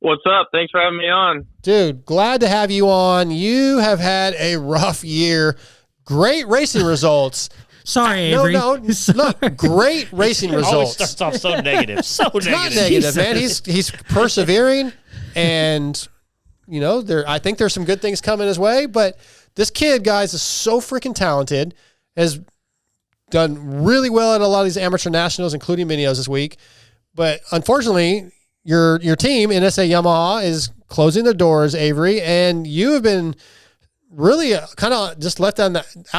What's up? Thanks for having me on. Dude, glad to have you on. You have had a rough year. Great racing results. Sorry, Avery. No, look, great racing results. Always starts off so negative. So it's negative. not negative, man. He's persevering, and I think there's some good things coming his way. But this kid, guys, is so freaking talented. Has done really well at a lot of these amateur nationals, including Minios this week. But unfortunately, your team, NSA Yamaha, is closing their doors, Avery, and you have been really kind of just left out in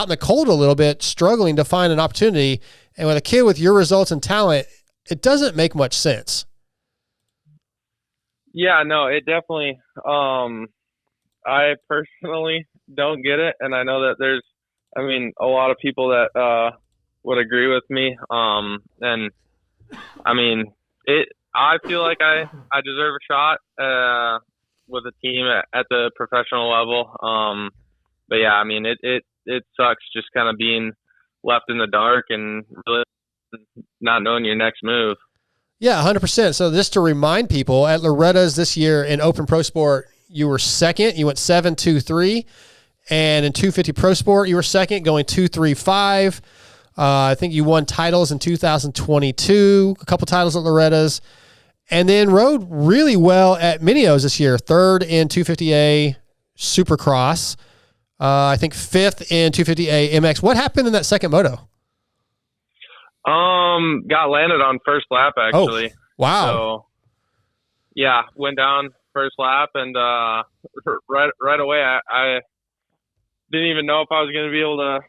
the cold a little bit, struggling to find an opportunity. And with a kid with your results and talent, it doesn't make much sense. Yeah, no, it definitely, I personally don't get it. And I know that there's, a lot of people that would agree with me. I feel like I deserve a shot with a team at the professional level. But yeah, it sucks just kind of being left in the dark and really not knowing your next move. Yeah, 100%. So just to remind people, at Loretta's this year in Open Pro Sport, you were second. You went 7-2-3. And in 250 Pro Sport, you were second, going 2-3-5. I think you won titles in 2022, a couple titles at Loretta's. And then rode really well at Minios this year, third in 250A Supercross. I think fifth in 250A MX. What happened in that second moto? Got landed on first lap, actually. Oh, wow. So, yeah, went down first lap, and right away I didn't even know if I was going to be able to,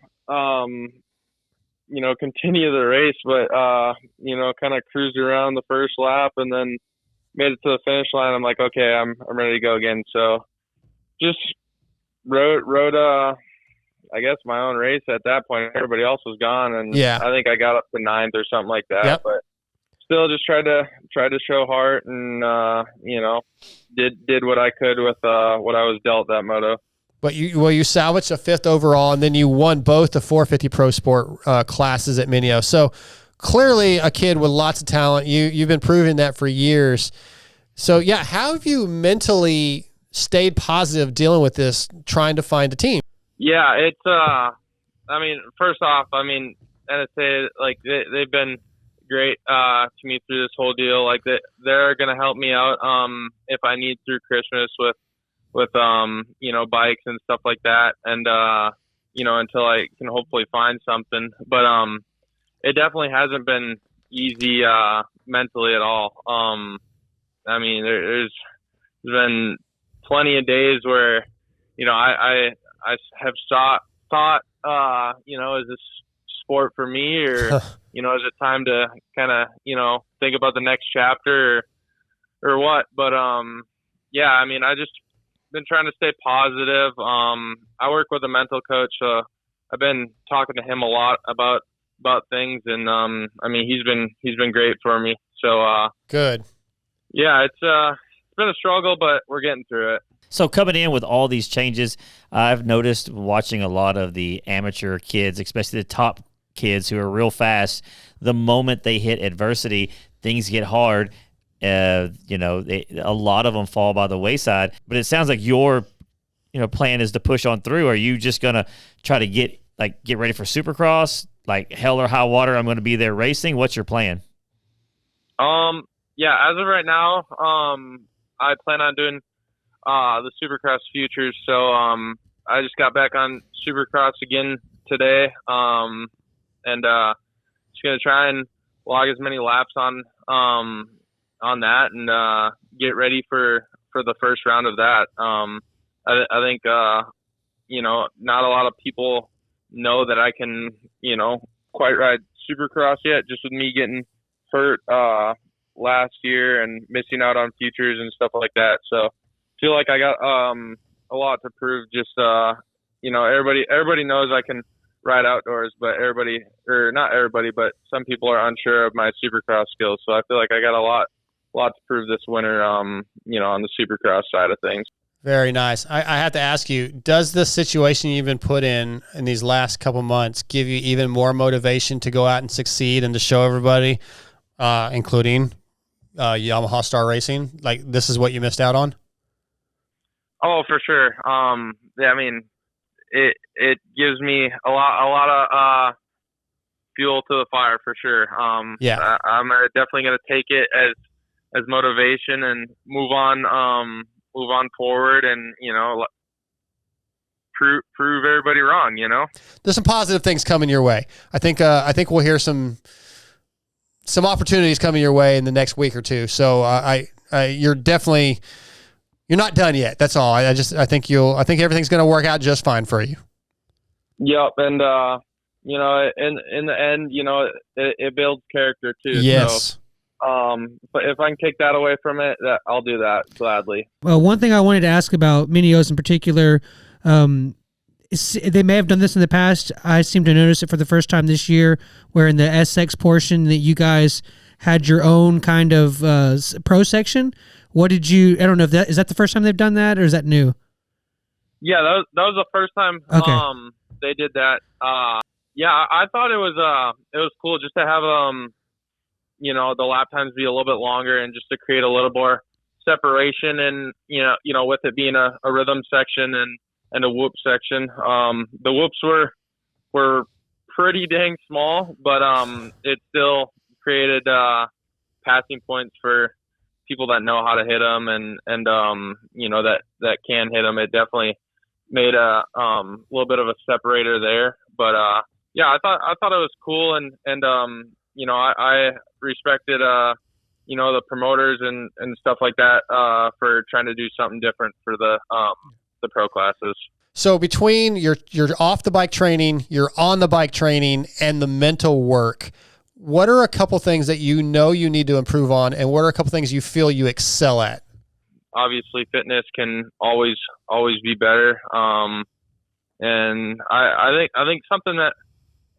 continue the race, but, kind of cruised around the first lap and then made it to the finish line. I'm like, okay, I'm ready to go again. So just rode I guess my own race at that point. Everybody else was gone, and yeah, I think I got up to ninth or something like that. Yep. But still, just tried to show heart and did what I could with what I was dealt that moto. But you salvaged a fifth overall, and then you won both the 450 Pro Sport classes at Minio. So clearly, a kid with lots of talent. You've been proving that for years. So yeah, how have you mentally stayed positive dealing with this, trying to find a team? Yeah, it's first off, NSA, like they've been great to me through this whole deal. Like they're gonna help me out if I need through Christmas with bikes and stuff like that, and until I can hopefully find something. But it definitely hasn't been easy mentally at all. There's been plenty of days where I have thought is this sport for me, or is it time to kind of think about the next chapter or what? But I just been trying to stay positive. I work with a mental coach, so I've been talking to him a lot about things, and he's been great for me. So good. Yeah, it's been a struggle, but we're getting through it. So coming in with all these changes, I've noticed watching a lot of the amateur kids, especially the top kids who are real fast, the moment they hit adversity, things get hard. A lot of them fall by the wayside. But it sounds like your plan is to push on through. Are you just going to try to get ready for Supercross? Like hell or high water, I'm going to be there racing. What's your plan? Yeah, as of right now, I plan on doing the Supercross Futures. So I just got back on Supercross again today, and just gonna try and log as many laps on that and get ready for the first round of that. I think not a lot of people know that I can quite ride Supercross yet, just with me getting hurt last year and missing out on futures and stuff like that. So feel like I got a lot to prove. Just everybody knows I can ride outdoors, but not everybody, but some people are unsure of my Supercross skills. So I feel like I got a lot to prove this winter, on the Supercross side of things. Very nice. I have to ask you, does the situation you've been put in these last couple months give you even more motivation to go out and succeed and to show everybody, including Yamaha Star Racing? Like, this is what you missed out on? Oh, for sure. Yeah, I mean, it gives me a lot of fuel to the fire for sure. Yeah. I'm definitely going to take it as motivation and move on forward, and prove everybody wrong. There's some positive things coming your way. I think we'll hear some opportunities coming your way in the next week or two. So you're not done yet. That's all. I think everything's going to work out just fine for you. Yep. And, in the end, it builds character too. Yes. So, but if I can take that away from it, I'll do that gladly. Well, one thing I wanted to ask about Minios in particular, they may have done this in the past. I seem to notice it for the first time this year, where in the SX portion that you guys had your own kind of pro section. What did you? I don't know if is that the first time they've done that, or is that new? Yeah, that was the first time. Okay. They did that. Yeah, I thought it was cool just to have the lap times be a little bit longer, and just to create a little more separation, and with it being a rhythm section and a whoop section. The whoops were pretty dang small, but it still created passing points for people that know how to hit them, and that can hit them. It definitely made a little bit of a separator there. But yeah, I thought it was cool, and I respected the promoters and stuff like that for trying to do something different for the pro classes. So between your off the bike training, your on the bike training, and the mental work, what are a couple things that you need to improve on, and what are a couple things you feel you excel at? Obviously, fitness can always be better. And I think something that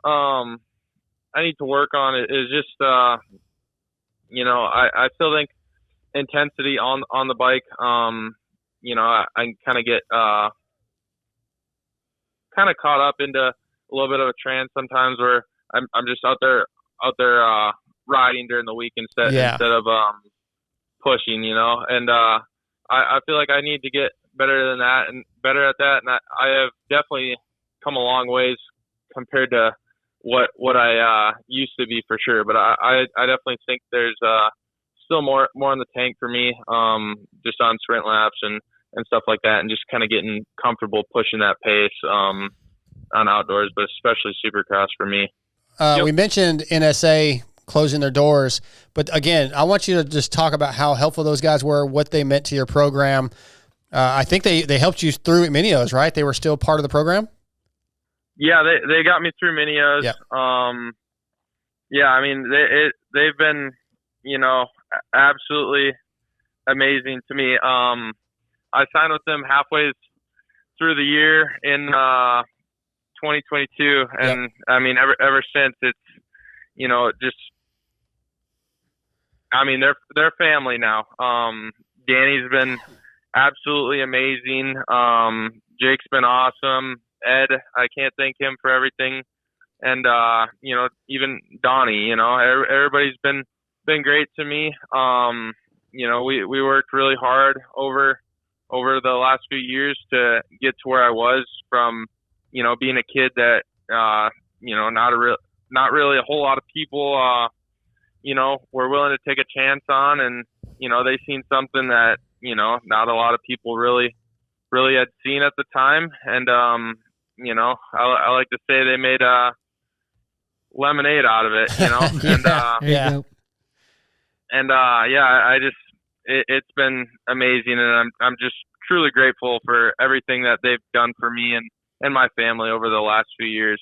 I need to work on is just I still think intensity on the bike. I kind of get kind of caught up into a little bit of a trance sometimes, where I'm just out there riding during the week instead of pushing, and I feel like I need to get better than that and better at that, and I have definitely come a long ways compared to what I used to be, for sure. But I definitely think there's still more in the tank for me, just on sprint laps and stuff like that, and just kind of getting comfortable pushing that pace on outdoors, but especially Supercross for me. We mentioned NSA closing their doors, but again, I want you to just talk about how helpful those guys were, what they meant to your program. I think they helped you through Minios, right? They were still part of the program? Yeah, they got me through Minios. Yeah. Yeah, I mean, they've been, absolutely amazing to me. I signed with them halfway through the year in 2022, and yep. I mean, ever since, it's just, I mean, they're family now. Danny's been absolutely amazing. Jake's been awesome. Ed, I can't thank him for everything, and even Donnie. Everybody's been great to me. We worked really hard over the last few years to get to where I was, from being a kid that not really a whole lot of people were willing to take a chance on, and they seen something that not a lot of people really had seen at the time, and I like to say they made lemonade out of it, it's been amazing, and I'm just truly grateful for everything that they've done for me and my family over the last few years.